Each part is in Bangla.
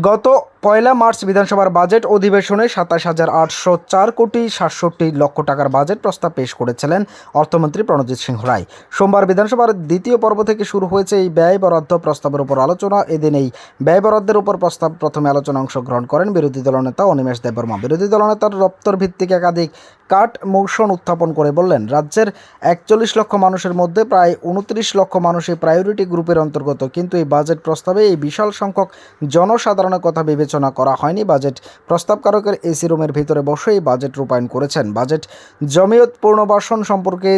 গত ১ মার্চ বিধানসভার বাজেট অধিবেশনে ২৭,৮০৪ কোটি ৬৭ লক্ষ টাকার বাজেট প্রস্তাব পেশ করেছিলেন অর্থমন্ত্রী প্রণজিৎ সিংহ রায়। সোমবার বিধানসভার দ্বিতীয় পর্ব থেকে শুরু হয়েছে এই ব্যয় বরাদ্দ প্রস্তাবের উপর আলোচনা। এদিন এই ব্যয় বরাদ্দের উপর প্রস্তাব প্রথমে আলোচনা অংশগ্রহণ করেন বিরোধী দলনেতা অনিমেষ দেববর্মা। বিরোধী দলনেতার দপ্তর ভিত্তিক একাধিক কাট মোশন উত্থাপন করে বললেন, রাজ্যের ৪১ লক্ষ মানুষের মধ্যে প্রায় ২৯ লক্ষ মানুষই প্রায়োরিটি গ্রুপের অন্তর্গত, কিন্তু এই বাজেট প্রস্তাবে এই বিশাল সংখ্যক জনসাধারণের কথা বিবেচনা করা হয়নি। বাজেট প্রস্তাবকারকের এসি রুমের ভিতরে বসে এই বাজেট রূপায়ণ করেছেন। বাজেট জমিয়ত পুনর্বাসন সম্পর্কে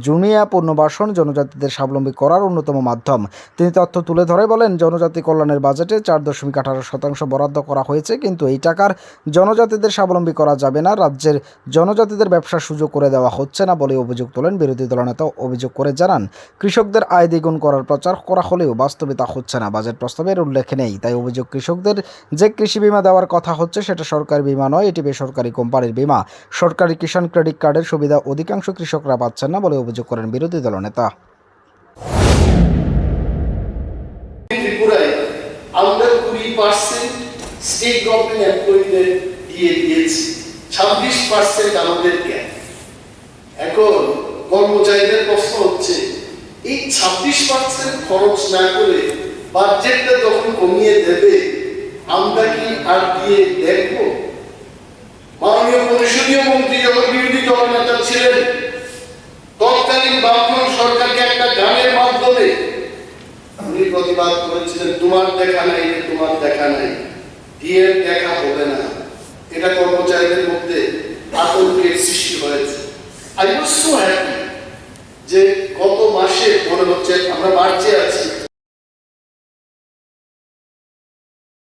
জুনিয়া পুনর্বাসন জনজাতিদের স্বাবলম্বী করার অন্যতম মাধ্যম। তিনি তথ্য তুলে ধরে বলেন, জনজাতি কল্যাণের বাজেটে ৪.১৮% বরাদ্দ করা হয়েছে, কিন্তু এই টাকার জনজাতিদের স্বাবলম্বী করা যাবে না। রাজ্যের জনজাতিদের ব্যবসার সুযোগ করে দেওয়া হচ্ছে না বলে অভিযোগ তোলেন বিরোধী দলনেতা। অভিযোগ করে জানান, কৃষকদের আয় দ্বিগুণ করার প্রচার করা হলেও বাস্তবে তা হচ্ছে না। বাজেট প্রস্তাবের উল্লেখ নেই। তাই অভিযোগ, কৃষকদের যে কৃষি বিমা দেওয়ার কথা হচ্ছে সেটা সরকারি বিমা নয়, এটি বেসরকারি কোম্পানির বিমা। সরকারি কিষাণ ক্রেডিট কার্ডের সুবিধা অধিকাংশ কৃষকরা পাচ্ছেন না বলে অভিযোগ করেন বিরোধী দলনেতা। ত্রিপুরায় আমরা 20% স্টেট গভর্নমেন্ট এমপ্লয়িদের দিয়ে দিয়েছি, 26% আমাদের দেয়। এখন কর্মচারীদের প্রশ্ন হচ্ছে, এই 26% খরচ না করে বাজেটটা যখন কমিয়ে দেবে, আমরা কি আর দিয়ে দেখবো? মাননীয় পরিষদীয় মন্ত্রী যখন বিরোধী দলনেতা ছিলেন, তৎকালীন বামফ্রন্ট সরকারকে একটা গানের মাধ্যমে উনি প্রতিবাদ করেছিলেন, তোমার দেখা নাই, তোমার দেখা নাই, দিয়ে দেখা হবে না। এটা কর্মচারীদের মধ্যে আতঙ্কের সৃষ্টি হয়েছে। আই ওয়াজ সো হ্যাপি যে গত মাসে মনে হচ্ছে আমরা মার্চে আছি,